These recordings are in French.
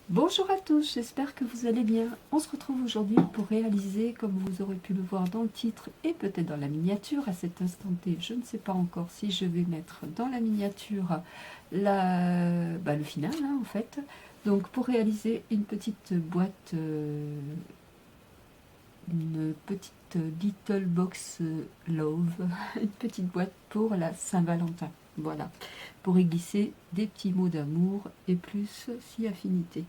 Bonjour à tous, j'espère que vous allez bien. On se retrouve aujourd'hui pour réaliser, comme vous aurez pu le voir dans le titre et peut-être dans la miniature à cet instant T, je ne sais pas encore si je vais mettre dans la miniature le final en fait. Donc pour réaliser une petite boîte, une petite Little Box Love, une petite boîte pour la Saint-Valentin. Voilà, pour y glisser des petits mots d'amour et plus si affinité.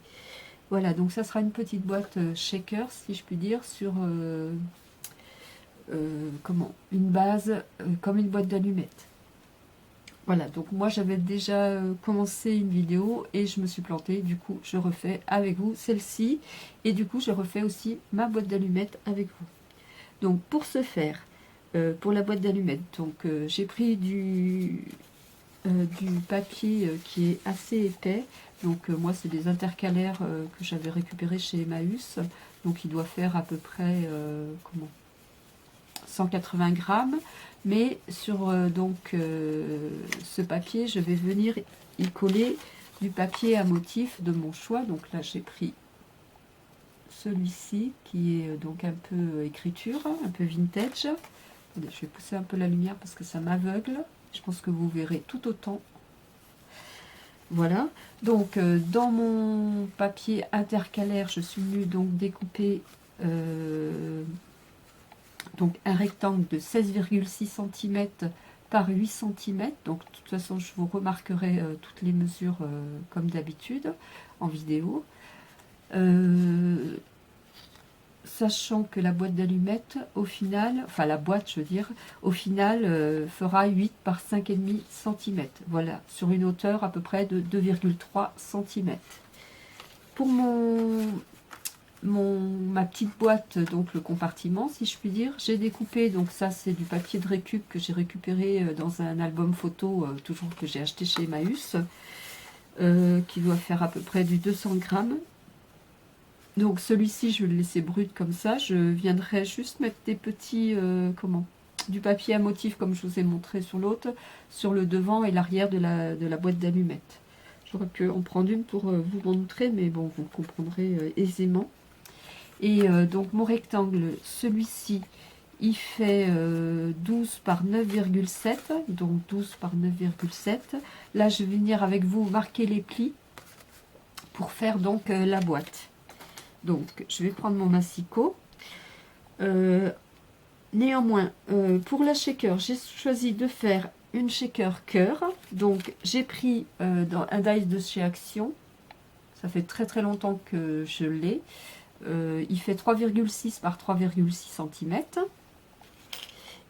Voilà, donc ça sera une petite boîte shaker, si je puis dire, sur une base comme une boîte d'allumettes. Voilà, donc moi j'avais déjà commencé une vidéo et je me suis plantée, du coup je refais avec vous celle-ci et du coup je refais aussi ma boîte d'allumettes avec vous. Donc pour ce faire, pour la boîte d'allumettes, donc j'ai pris du papier qui est assez épais. Donc moi c'est des intercalaires que j'avais récupéré chez Emmaüs. Donc il doit faire à peu près 180 grammes. Mais sur ce papier, je vais venir y coller du papier à motif de mon choix. Donc là j'ai pris celui-ci qui est donc un peu écriture, un peu vintage. Je vais pousser un peu la lumière parce que ça m'aveugle. Je pense que vous verrez tout autant. Voilà, donc dans mon papier intercalaire, je suis venue donc découper donc un rectangle de 16,6 cm par 8 cm. Donc de toute façon, je vous remarquerai toutes les mesures comme d'habitude en vidéo. Sachant que la boîte d'allumettes, au final, enfin la boîte, je veux dire, au final, fera 8 par 5,5 cm. Voilà, sur une hauteur à peu près de 2,3 cm. Pour ma petite boîte, donc le compartiment, si je puis dire, j'ai découpé, donc ça c'est du papier de récup que j'ai récupéré dans un album photo, toujours que j'ai acheté chez Emmaüs, qui doit faire à peu près du 200 grammes. Donc celui-ci, je vais le laisser brut comme ça. Je viendrai juste mettre des petits, du papier à motif comme je vous ai montré sur l'autre, sur le devant et l'arrière de la boîte d'allumettes. J'aurais pu en prendre une pour vous montrer, mais bon, vous comprendrez aisément. Et donc mon rectangle, celui-ci, il fait 12 par 9,7, donc 12 par 9,7. Là, je vais venir avec vous marquer les plis pour faire donc la boîte. Donc, je vais prendre mon massicot. Néanmoins, pour la shaker, j'ai choisi de faire une shaker cœur. Donc, j'ai pris dans un dies de chez Action. Ça fait très très longtemps que je l'ai. Il fait 3,6 par 3,6 cm.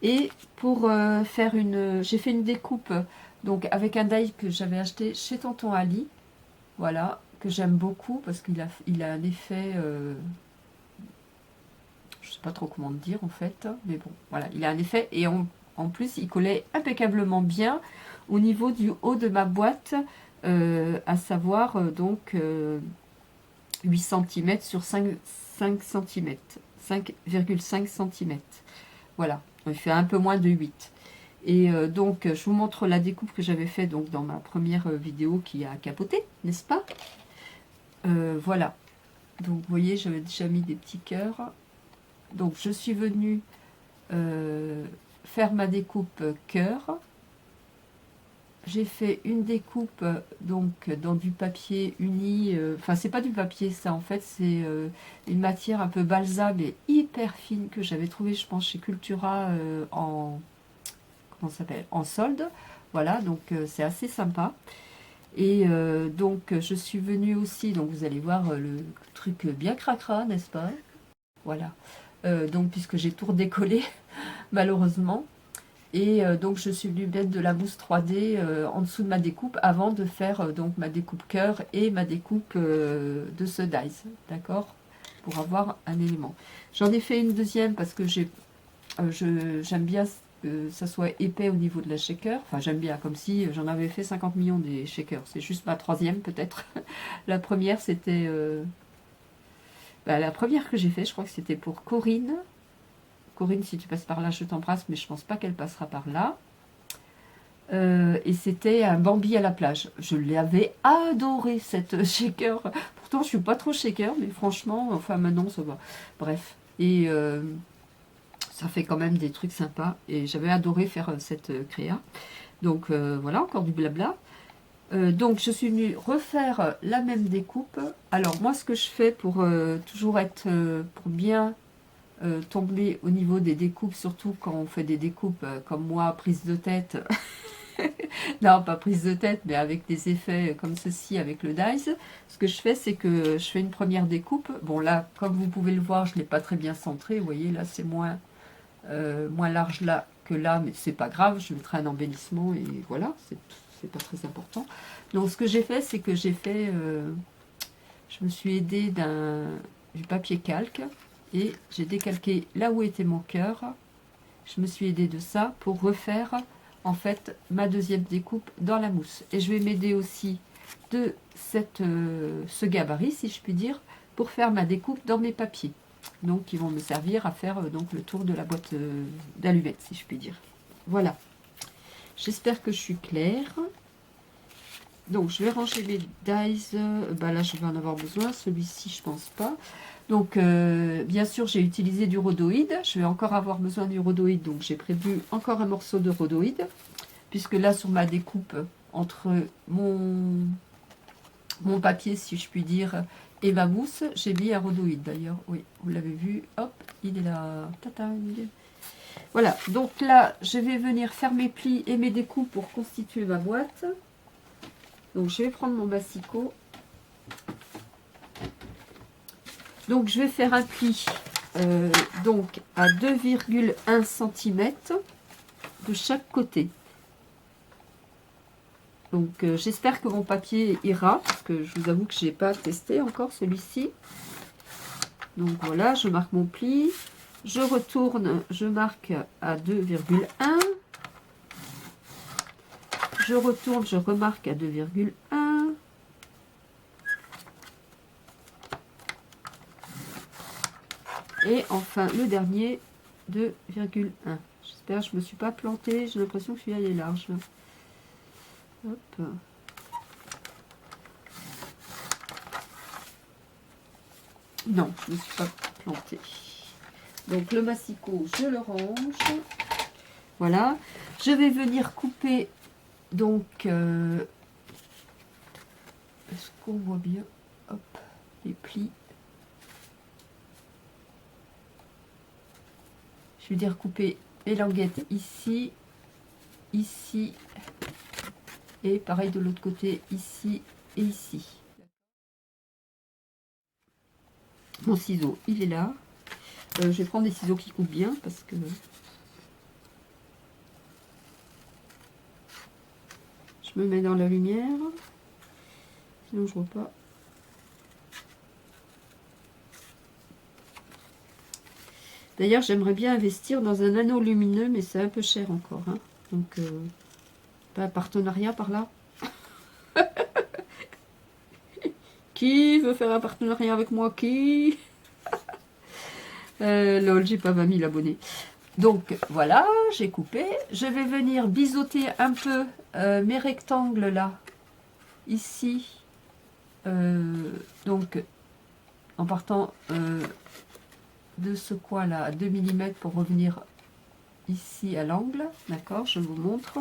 Et pour faire j'ai fait une découpe donc avec un die que j'avais acheté chez Tonton Ali. Voilà, que j'aime beaucoup parce qu'il a un effet... je sais pas trop comment dire en fait, mais bon, voilà, il a un effet et en plus il collait impeccablement bien au niveau du haut de ma boîte, à savoir donc 8 cm sur 5 cm, 5,5 cm. Voilà, il fait un peu moins de 8. Et donc je vous montre la découpe que j'avais fait donc dans ma première vidéo qui a capoté, n'est-ce pas? Voilà, donc vous voyez, j'avais déjà mis des petits cœurs. Donc je suis venue faire ma découpe cœur. J'ai fait une découpe donc dans du papier uni. Enfin, c'est pas du papier, ça en fait, c'est une matière un peu balsame et hyper fine que j'avais trouvé, je pense, chez Cultura comment ça s'appelle, en solde. Voilà, donc c'est assez sympa. Et donc je suis venue aussi, donc vous allez voir le truc bien cracra, n'est-ce pas? Voilà. Donc puisque j'ai tout redécollé malheureusement. Et donc je suis venue mettre de la mousse 3D en dessous de ma découpe avant de faire donc ma découpe cœur et ma découpe de ce dies, d'accord, pour avoir un élément. J'en ai fait une deuxième parce que j'aime bien que ça soit épais au niveau de la shaker. Enfin j'aime bien, comme si j'en avais fait 50 millions des shakers. C'est juste ma troisième peut-être. La première c'était... la première que j'ai fait, je crois que c'était pour Corinne. Corinne, si tu passes par là, je t'embrasse, mais je pense pas qu'elle passera par là. Et c'était un Bambi à la plage. Je l'avais adoré cette shaker. Pourtant, je suis pas trop shaker, mais franchement, enfin maintenant ça va. Bref. Et ça fait quand même des trucs sympas. Et j'avais adoré faire cette créa. Donc voilà, encore du blabla. Donc je suis venue refaire la même découpe. Alors moi, ce que je fais pour toujours être, pour bien tomber au niveau des découpes, surtout quand on fait des découpes comme moi, prise de tête. Non, pas prise de tête, mais avec des effets comme ceci avec le dies. Ce que je fais, c'est que je fais une première découpe. Bon là, comme vous pouvez le voir, je ne l'ai pas très bien centré. Vous voyez, là c'est moins large là que là, mais c'est pas grave. Je mettrai un embellissement et voilà, c'est pas très important. Donc ce que j'ai fait, c'est que je me suis aidée du papier calque et j'ai décalqué là où était mon cœur. Je me suis aidée de ça pour refaire en fait ma deuxième découpe dans la mousse. Et je vais m'aider aussi de ce gabarit, si je puis dire, pour faire ma découpe dans mes papiers. Donc qui vont me servir à faire donc le tour de la boîte d'allumettes, si je puis dire. Voilà. J'espère que je suis claire. Donc je vais ranger mes dies. Là je vais en avoir besoin. Celui-ci je pense pas. Donc, bien sûr, j'ai utilisé du rhodoïde. Je vais encore avoir besoin du rhodoïde. Donc, j'ai prévu encore un morceau de rhodoïde. Puisque là, sur ma découpe, entre mon papier, si je puis dire, et ma mousse, j'ai mis un rhodoïde d'ailleurs. Oui, vous l'avez vu. Hop, il est là. Tatang. Voilà. Donc là, je vais venir faire mes plis et mes découpes pour constituer ma boîte. Donc, je vais prendre mon massicot. Donc, je vais faire un pli donc à 2,1 cm de chaque côté. Donc, j'espère que mon papier ira, parce que je vous avoue que je n'ai pas testé encore celui-ci. Donc, voilà, je marque mon pli. Je retourne, je marque à 2,1. Je retourne, je remarque à 2,1. Et enfin, le dernier, 2,1. J'espère que je ne me suis pas plantée. J'ai l'impression que je suis allée large. Hop. Non, je ne me suis pas plantée. Donc, le massicot, je le range. Voilà. Je vais venir couper, donc, est-ce qu'on voit bien? Hop, les plis. Je vais dire couper les languettes ici, ici, et pareil de l'autre côté, ici et ici. Mon ciseau, il est là. Je vais prendre des ciseaux qui coupent bien parce que je me mets dans la lumière. Sinon, je vois pas. D'ailleurs, j'aimerais bien investir dans un anneau lumineux, mais c'est un peu cher encore. Hein. Donc, pas un partenariat par là. Qui veut faire un partenariat avec moi? Qui lol, j'ai pas 20 000 abonnés. Donc, voilà, j'ai coupé. Je vais venir biseauter un peu mes rectangles là. Ici. Donc, en partant de ce coin là à 2 mm pour revenir ici à l'angle. D'accord, je vous montre.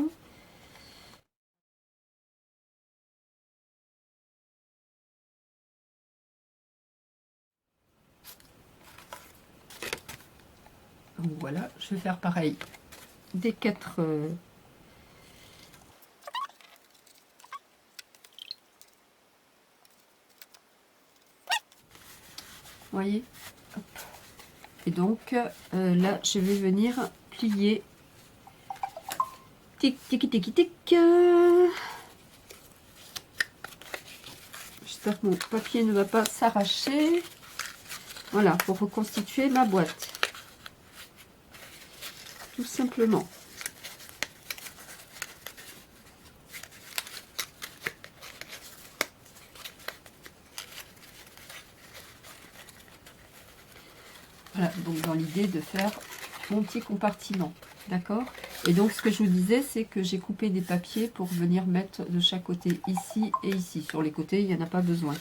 Donc voilà, je vais faire pareil des 4 voyez. Hop. Et donc là je vais venir plier tic tic tic tic. J'espère que mon papier ne va pas s'arracher. Voilà, pour reconstituer ma boîte tout simplement. Voilà, donc dans l'idée de faire mon petit compartiment, d'accord? Et donc ce que je vous disais, c'est que j'ai coupé des papiers pour venir mettre de chaque côté, ici et ici. Sur les côtés, il n'y en a pas besoin.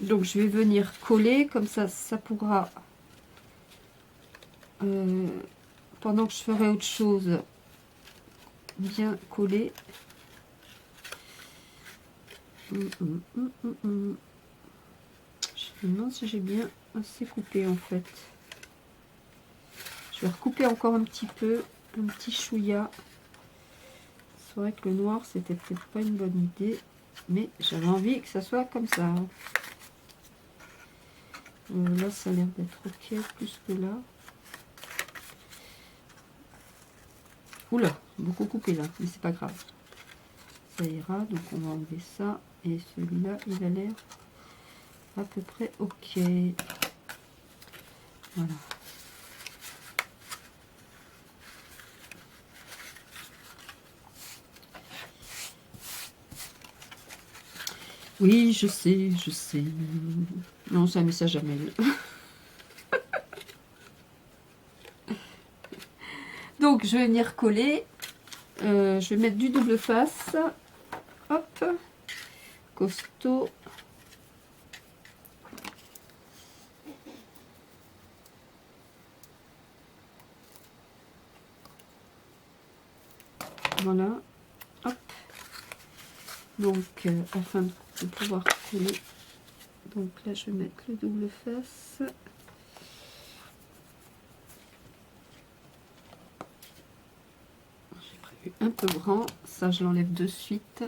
Donc je vais venir coller, comme ça, ça pourra, pendant que je ferai autre chose, bien coller. Je me demande si j'ai bien assez coupé en fait. Je vais recouper encore un petit peu, un petit chouïa. C'est vrai que le noir, c'était peut-être pas une bonne idée, mais j'avais envie que ça soit comme ça. Là, ça a l'air d'être ok, plus que là. Oula, beaucoup coupé là, mais c'est pas grave. Ça ira, donc on va enlever ça. Et celui-là, il a l'air à peu près ok. Voilà. Oui, je sais, je sais. Non, c'est un message à mail. Donc, je vais venir coller. Je vais mettre du double face. Hop. Costaud. Voilà. Hop. Donc, afin de pouvoir coller. Donc là, je vais mettre le double face. J'ai prévu un peu grand. Ça, je l'enlève de suite.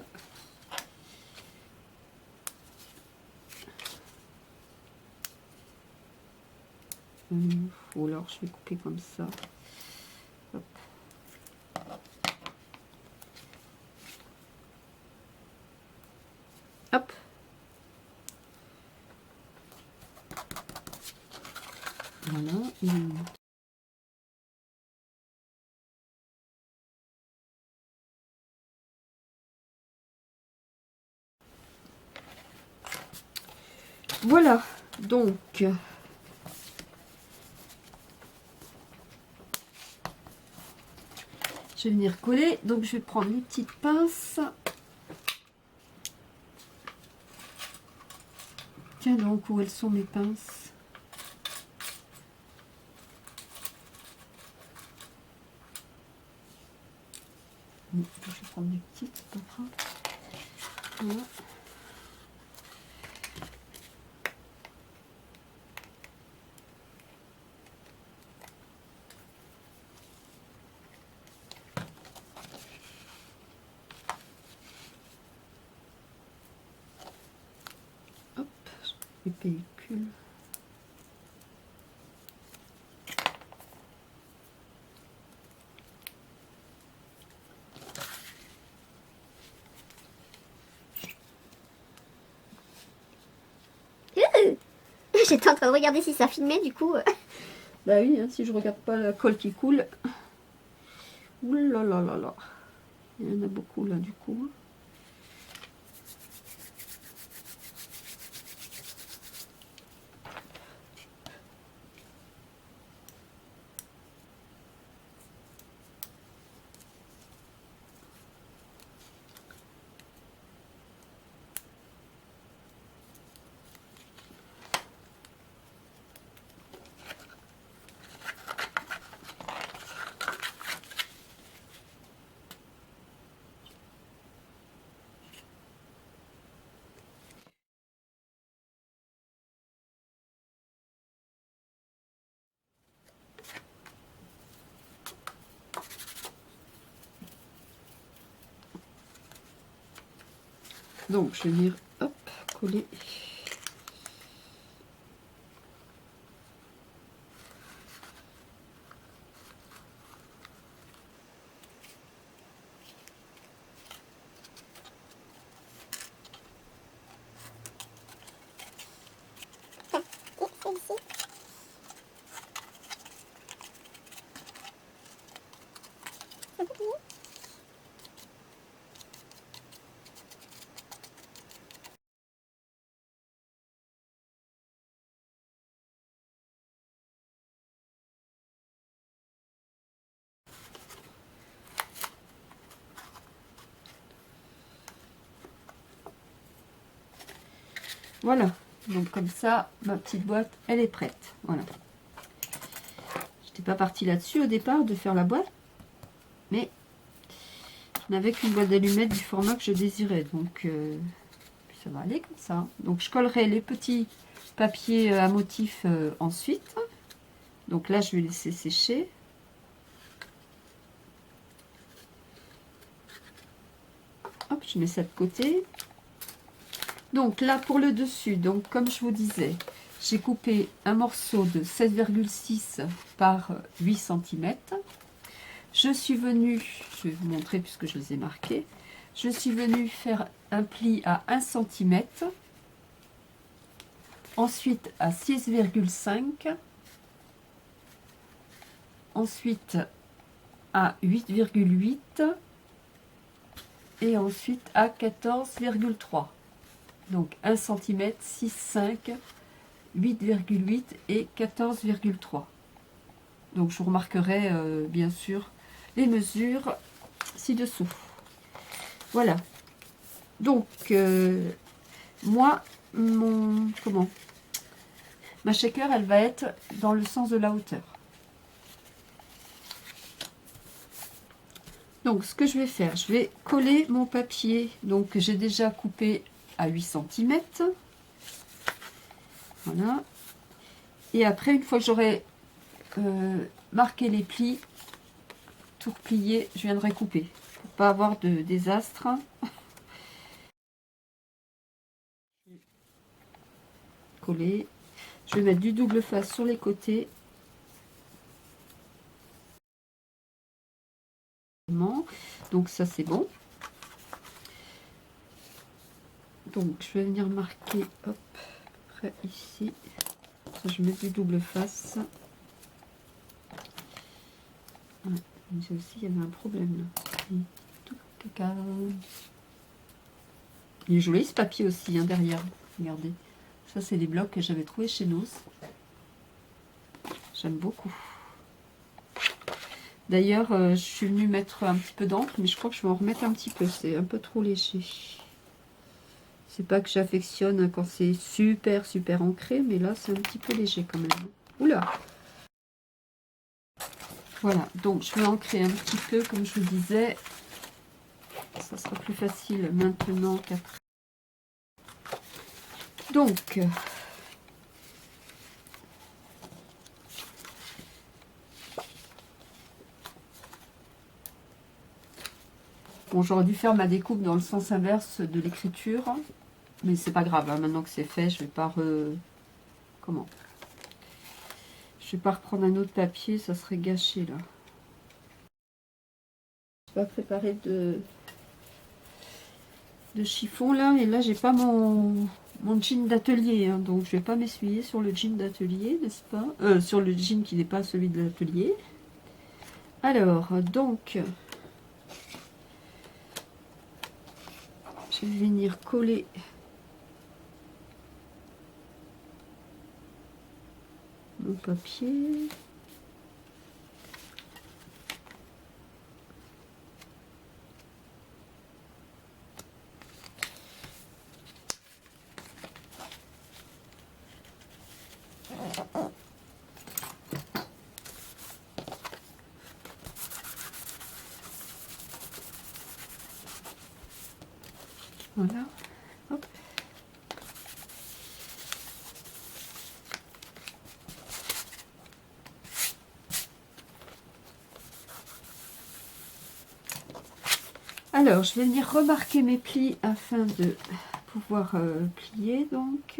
Ou alors, je vais couper comme ça. Hop. Hop. Voilà. Voilà. Donc, je vais venir coller. Donc, je vais prendre une petite pince. Tiens donc, où elles sont mes pinces? Je vais prendre des petites, c'est pas grave. Voilà. Hop, les pellicules. J'étais en train de regarder si ça filmait du coup. Bah oui, hein, si je regarde pas la colle qui coule. Ouh là là là là. Il y en a beaucoup là du coup. Donc je vais venir hop coller. Voilà, donc comme ça, ma petite boîte, elle est prête. Voilà. Je n'étais pas partie là-dessus au départ de faire la boîte, mais je n'avais qu'une boîte d'allumettes du format que je désirais. Donc, ça va aller comme ça. Donc, je collerai les petits papiers à motifs ensuite. Donc là, je vais laisser sécher. Hop, je mets ça de côté. Donc là, pour le dessus, donc comme je vous disais, j'ai coupé un morceau de 7,6 par 8 cm. Je suis venue, je vais vous montrer puisque je les ai marqués, je suis venue faire un pli à 1 cm, ensuite à 6,5, ensuite à 8,8 et ensuite à 14,3. Donc 1 cm, 6, 5, 8,8 et 14,3. Donc je vous remarquerai bien sûr les mesures ci-dessous. Voilà. Donc moi, ma shaker, elle va être dans le sens de la hauteur. Donc ce que je vais faire, je vais coller mon papier, donc que j'ai déjà coupé à 8 cm. Voilà. Et après, une fois que j'aurai marqué les plis, tout replié, je viendrai couper pour pas avoir de désastre. Coller. Je vais mettre du double face sur les côtés. Donc ça c'est bon. Donc je vais venir marquer, hop, près ici. Je mets du double face. Ouais, aussi il y avait un problème là. Il est joli ce papier aussi hein, derrière. Regardez. Ça c'est des blocs que j'avais trouvé chez nous. J'aime beaucoup. D'ailleurs, je suis venue mettre un petit peu d'encre, mais je crois que je vais en remettre un petit peu. C'est un peu trop léger. C'est pas que j'affectionne quand c'est super, super ancré, mais là, c'est un petit peu léger quand même. Oula! Voilà, donc je vais ancrer un petit peu, comme je vous disais. Ça sera plus facile maintenant qu'après. Donc... Bon, j'aurais dû faire ma découpe dans le sens inverse de l'écriture, mais c'est pas grave, hein, maintenant que c'est fait, je vais pas je vais pas reprendre un autre papier, ça serait gâché là. Je vais pas préparer de chiffon là, et là j'ai pas mon jean d'atelier, hein, donc je vais pas m'essuyer sur le jean d'atelier, n'est-ce pas, sur le jean qui n'est pas celui de l'atelier. Alors, donc... je vais venir coller mon papier. Voilà. Hop. Alors, je vais venir remarquer mes plis afin de pouvoir plier, donc.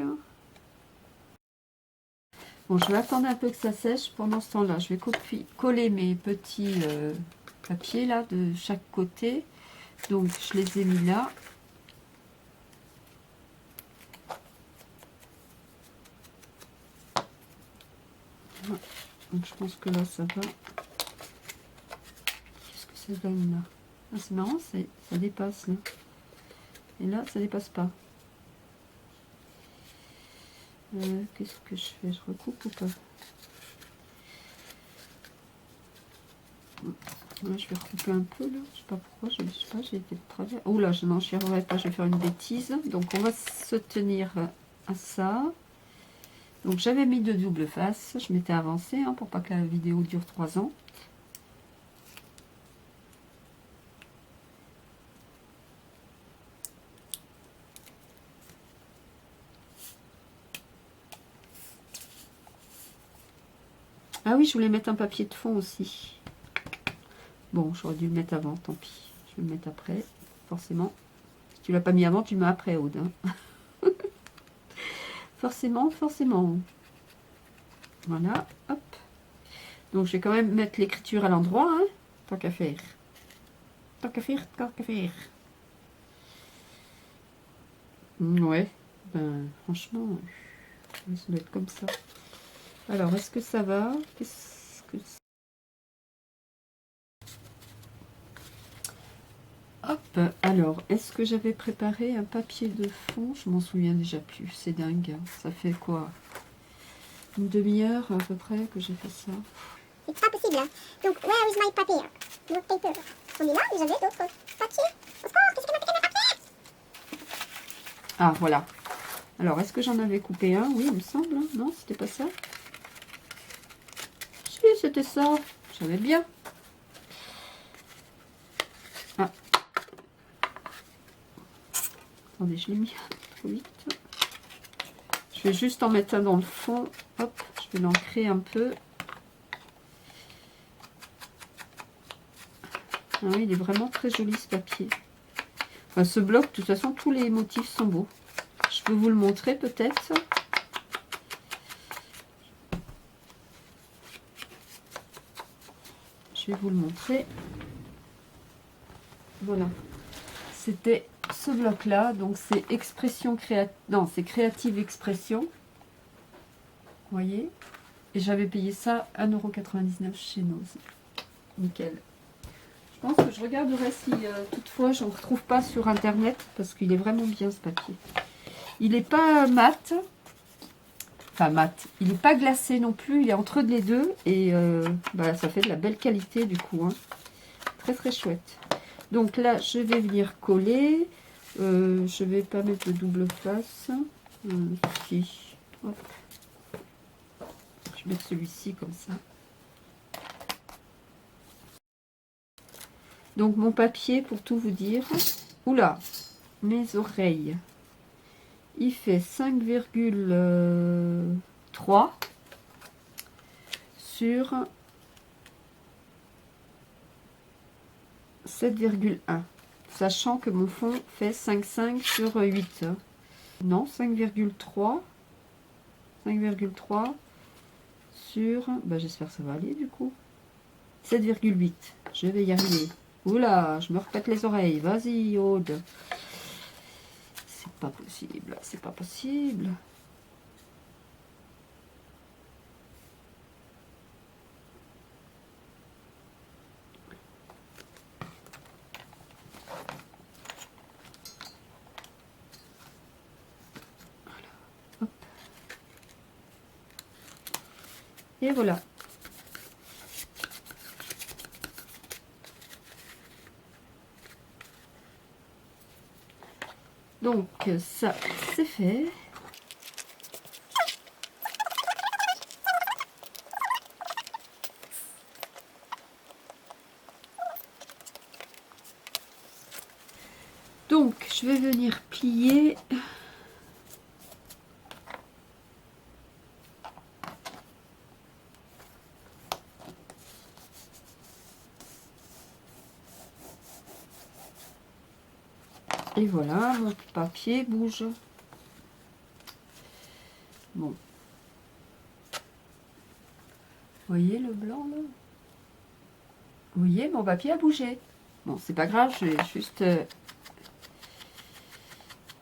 Bon, je vais attendre un peu que ça sèche. Pendant ce temps-là, je vais coller mes petits papiers, là, de chaque côté. Donc, je les ai mis là. Voilà. Donc, je pense que là, ça va. Qu'est-ce que ça donne, là? Ah, c'est marrant, ça dépasse, là. Et là, ça dépasse pas. Qu'est-ce que je fais? Je recoupe ou pas? Là, je vais recouper un peu, là. Je sais pas pourquoi, je sais pas, j'ai été de travers. Oh là, non, je n'y arriverai pas, je vais faire une bêtise. Donc, on va se tenir à ça. Donc j'avais mis de double face, je m'étais avancée hein, pour pas que la vidéo dure 3 ans. Ah oui, je voulais mettre un papier de fond aussi. Bon, j'aurais dû le mettre avant, tant pis. Je vais le mettre après, forcément. Si tu l'as pas mis avant, tu le mets après, Aude. Hein. Forcément, forcément. Voilà, hop. Donc je vais quand même mettre l'écriture à l'endroit, hein, tant qu'à faire. Tant qu'à faire, tant qu'à faire. Ouais, ben franchement, ça doit être comme ça. Alors, est-ce que ça va? Qu'est-ce que c'est? Hop, alors, est-ce que j'avais préparé un papier de fond? Je m'en souviens déjà plus, c'est dingue. Hein. Ça fait quoi? Une demi-heure à peu près que j'ai fait ça. C'est pas possible. Donc, where is my paper? Mon paper. On est là, mais j'avais d'autres papiers. Au secours, qu'est-ce que m'a piqué mes papiers? Ah, voilà. Alors, est-ce que j'en avais coupé un? Oui, il me semble. Hein. Non, c'était pas ça? Si, c'était ça. J'avais bien. Ah. Attendez, je l'ai mis trop vite. Je vais juste en mettre un dans le fond. Hop, je vais l'ancrer un peu. Ah oui, il est vraiment très joli ce papier. Enfin, ce bloc, de toute façon, tous les motifs sont beaux. Je peux vous le montrer peut-être. Je vais vous le montrer. Voilà. C'était ce bloc-là. Donc, c'est expression créative. Non, c'est créative expression. Vous voyez? Et j'avais payé ça 1,99 € chez Nose. Nickel. Je pense que je regarderai si toutefois j'en retrouve pas sur internet parce qu'il est vraiment bien ce papier. Il n'est pas mat, enfin mat, il n'est pas glacé non plus, il est entre les deux et bah, ça fait de la belle qualité du coup. Hein. Très très chouette. Donc là je vais venir coller, je vais pas mettre de double face. Si. Hop. Je vais mettre celui-ci comme ça. Donc mon papier, pour tout vous dire, oula, mes oreilles, il fait 5,3 sur 7,1, sachant que mon fond fait 5,5 sur 8. Non, 5,3 sur, bah, j'espère que ça va aller du coup, 7,8, je vais y arriver. Oula, je me repète les oreilles. Vas-y, Aude. C'est pas possible. C'est pas possible. Voilà. Hop. Et voilà. Donc, ça, c'est fait. Donc, je vais venir plier. Et voilà, mon papier bouge. Bon. Vous voyez le blanc là? Vous voyez, mon papier a bougé. Bon, c'est pas grave, je vais juste...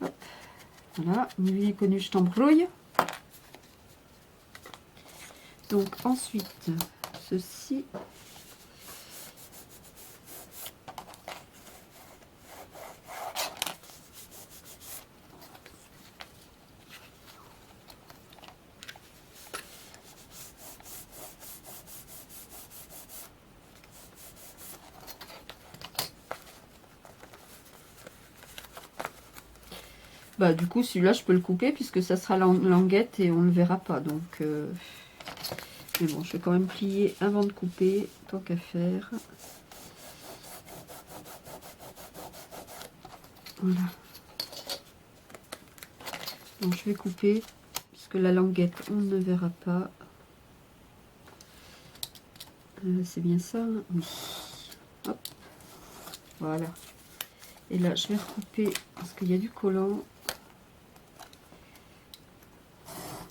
hop. Voilà, ni connu, je t'embrouille. Donc ensuite, ceci... Bah, du coup, celui-là, je peux le couper puisque ça sera languette et on ne le verra pas. Donc, mais bon, je vais quand même plier avant de couper, tant qu'à faire. Voilà. Donc, je vais couper puisque la languette, on ne verra pas. C'est bien ça, hein? Oui. Hop. Voilà. Et là, je vais recouper parce qu'il y a du collant.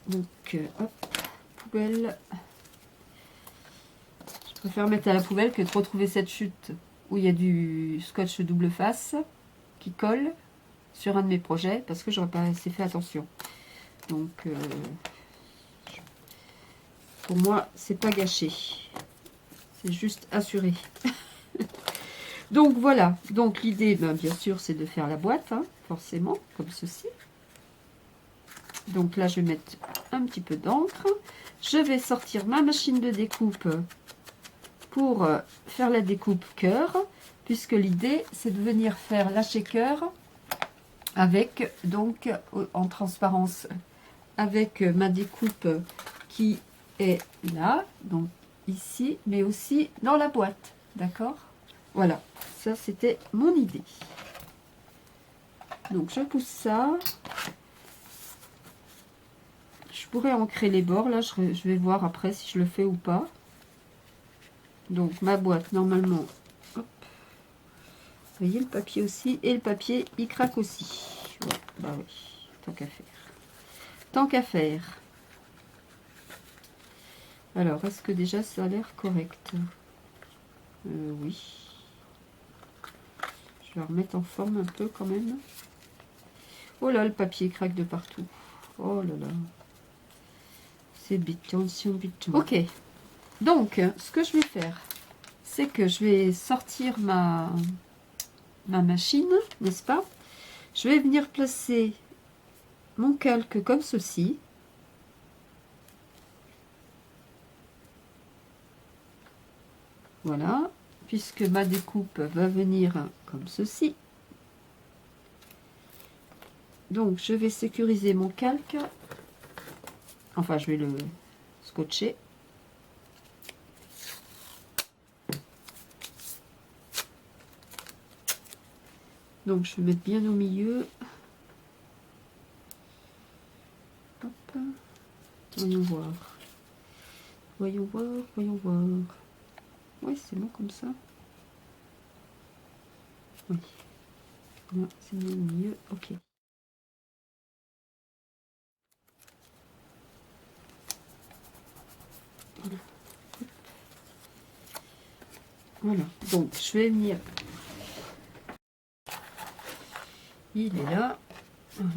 Donc, hop, poubelle. Je préfère mettre à la poubelle que de retrouver cette chute où il y a du scotch double face qui colle sur un de mes projets parce que j'aurais pas assez fait attention. Donc, pour moi, c'est pas gâché. C'est juste assuré. Donc, voilà. Donc, l'idée, ben, bien sûr, c'est de faire la boîte, hein, forcément, comme ceci. Donc là, je vais mettre un petit peu d'encre. Je vais sortir ma machine de découpe pour faire la découpe cœur, puisque l'idée, c'est de venir faire lâcher cœur avec, donc, en transparence, avec ma découpe qui est là, donc ici, mais aussi dans la boîte, d'accord? Voilà, ça, c'était mon idée. Donc, je pousse ça. Je pourrais ancrer les bords, là, je vais voir après si je le fais ou pas. Donc, ma boîte, normalement, hop. Vous voyez le papier aussi, et le papier, il craque aussi. Ouais, bah oui, tant qu'à faire. Tant qu'à faire. Alors, est-ce que déjà ça a l'air correct? Oui. Je vais la remettre en forme un peu quand même. Oh là, le papier craque de partout. Oh là là. C'est béton, c'est béton. Ok. Donc, ce que je vais faire, c'est que je vais sortir ma machine, n'est-ce pas? Je vais venir placer mon calque comme ceci. Voilà. Puisque ma découpe va venir comme ceci. Donc, je vais sécuriser mon calque. Enfin, je vais le scotcher. Donc, je vais mettre bien au milieu. Hop. Voyons voir. Voyons voir, voyons voir. Oui, c'est bon comme ça. Oui. Là, c'est bien au milieu. Ok. Voilà. Voilà. Donc, je vais venir. Il est là. Voilà.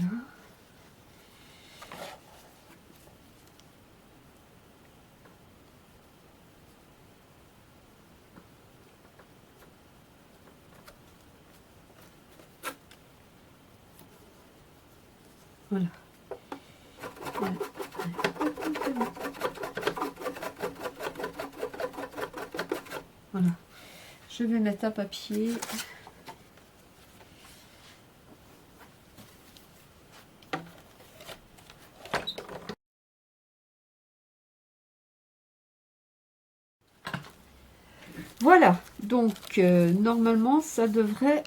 Voilà. Voilà. Je vais mettre un papier. Voilà. Donc, normalement, ça devrait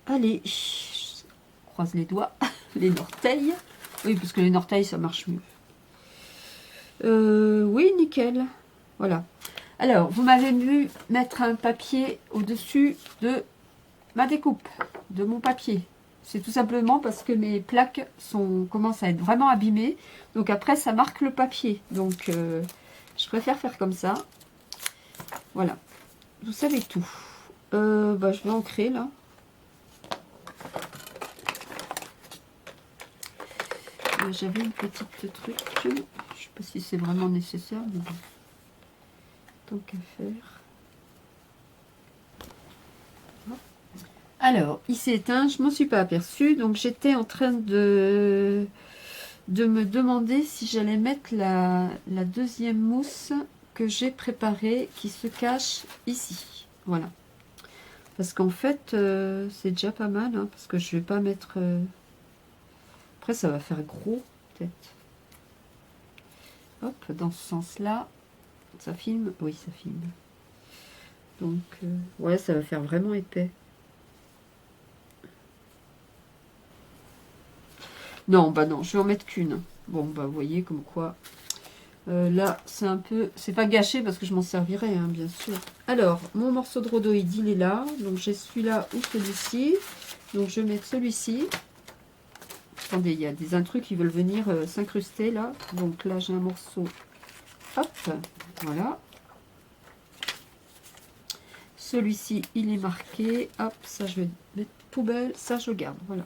aller. Je croise les doigts. Les orteils. Oui, parce que les orteils, ça marche mieux. Oui, nickel. Voilà. Alors, vous m'avez vu mettre un papier au-dessus de ma découpe, de mon papier. C'est tout simplement parce que mes plaques commencent à être vraiment abîmées. Donc après, ça marque le papier. Donc, je préfère faire comme ça. Voilà. Vous savez tout. Bah, je vais ancrer là. J'avais une petite truc. Je ne sais pas si c'est vraiment nécessaire, mais bon. Tant qu'à faire. Alors, il s'est éteint, je m'en suis pas aperçue. Donc, j'étais en train de me demander si j'allais mettre la deuxième mousse que j'ai préparée qui se cache ici. Voilà. Parce qu'en fait, c'est déjà pas mal, hein, parce que je vais pas mettre... Après, ça va faire gros, peut-être. Hop, dans ce sens-là. Ça filme? Oui, ça filme. Donc, ouais, ça va faire vraiment épais. Non, bah non, je vais en mettre qu'une. Bon, bah vous voyez, comme quoi... là, c'est un peu... C'est pas gâché parce que je m'en servirai, hein, bien sûr. Alors, mon morceau de rhodoïde, il est là. Donc, j'ai celui-là ou celui-ci. Donc, je vais mettre celui-ci. Attendez, il y a des intrus qui veulent venir s'incruster, là. Donc, là, j'ai un morceau. Hop, voilà. Celui-ci, il est marqué. Hop, ça, je vais mettre poubelle. Ça, je garde, voilà.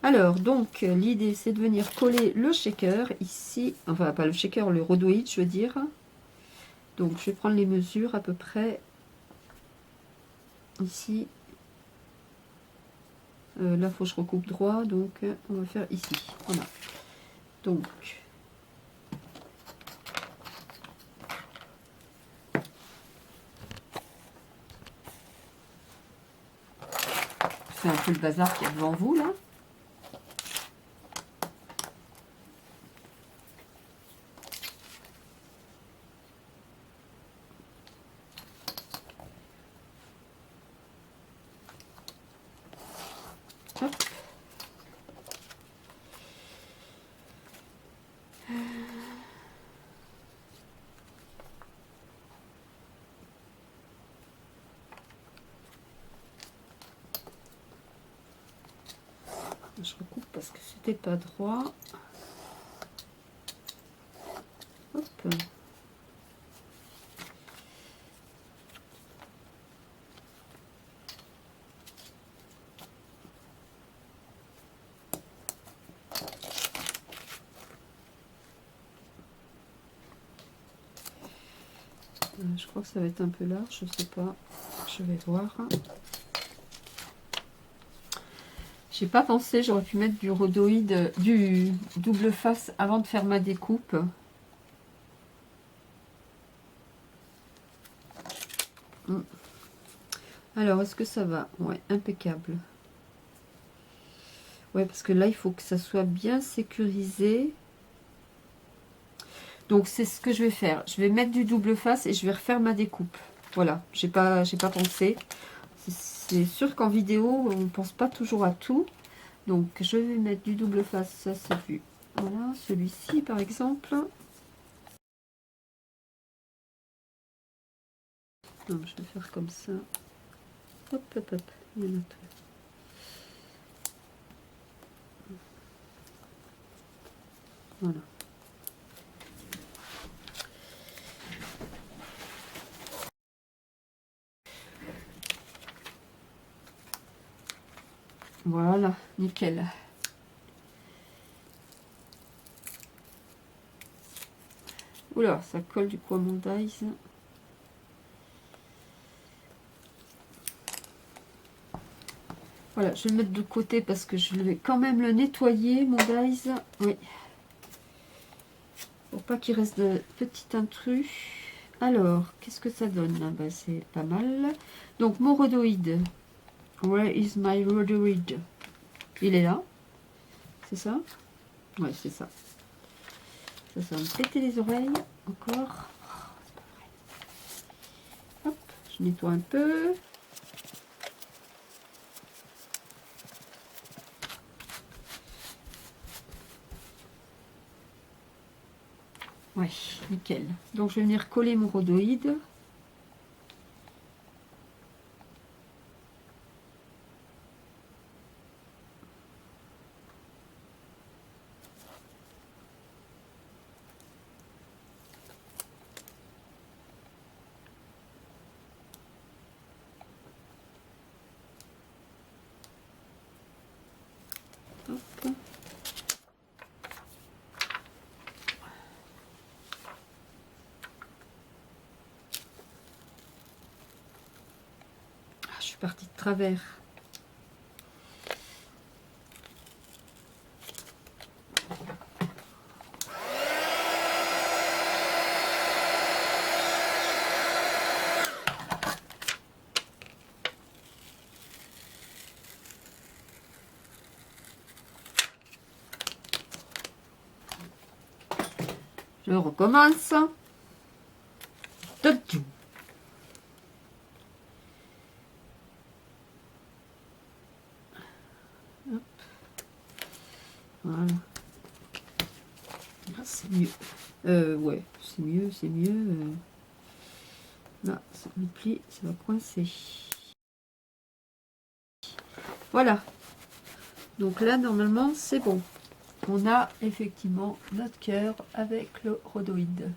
Alors, donc, l'idée, c'est de venir coller le shaker ici. Enfin, pas le shaker, le rhodoïde, je veux dire. Donc, je vais prendre les mesures à peu près ici. Là, il faut que je recoupe droit. Donc, on va faire ici. Voilà. Donc, c'est un peu le bazar qu'il y a devant vous, là. Hop. Je recoupe parce que c'était pas droit. Hop. Je crois que ça va être un peu large, je sais pas. Je vais voir. J'ai pas pensé, j'aurais pu mettre du rhodoïde, du double face avant de faire ma découpe. Alors, est-ce que ça va? Ouais, impeccable. Ouais, parce que là, il faut que ça soit bien sécurisé. Donc, c'est ce que je vais faire. Je vais mettre du double face et je vais refaire ma découpe. Voilà, j'ai pas pensé. C'est sûr qu'en vidéo, on ne pense pas toujours à tout. Donc, je vais mettre du double face, ça c'est vu. Voilà, celui-ci par exemple. Donc, je vais faire comme ça. Hop, hop, hop. Il y en a tout. Voilà. Voilà, nickel. Oula, ça colle du coup à mon dies. Voilà, je vais le mettre de côté parce que je vais quand même le nettoyer, mon dies. Oui. Pour pas qu'il reste de petits intrus. Alors, qu'est-ce que ça donne? Ah bah, c'est pas mal. Donc, mon rhodoïde. Where is my rhodoïde? Il est là. C'est ça? Ouais, c'est ça. Ça va me péter les oreilles. Encore. Hop, je nettoie un peu. Ouais, nickel. Donc, je vais venir coller mon rhodoïde. Hop. Ah, je suis partie de travers. Je recommence. Tadjou. Hop. Voilà. Ah, c'est mieux. Ouais, c'est mieux, c'est mieux. Là, ça me plie, ça va coincer. Voilà. Donc là, normalement, c'est bon. On a effectivement notre cœur avec le rhodoïde.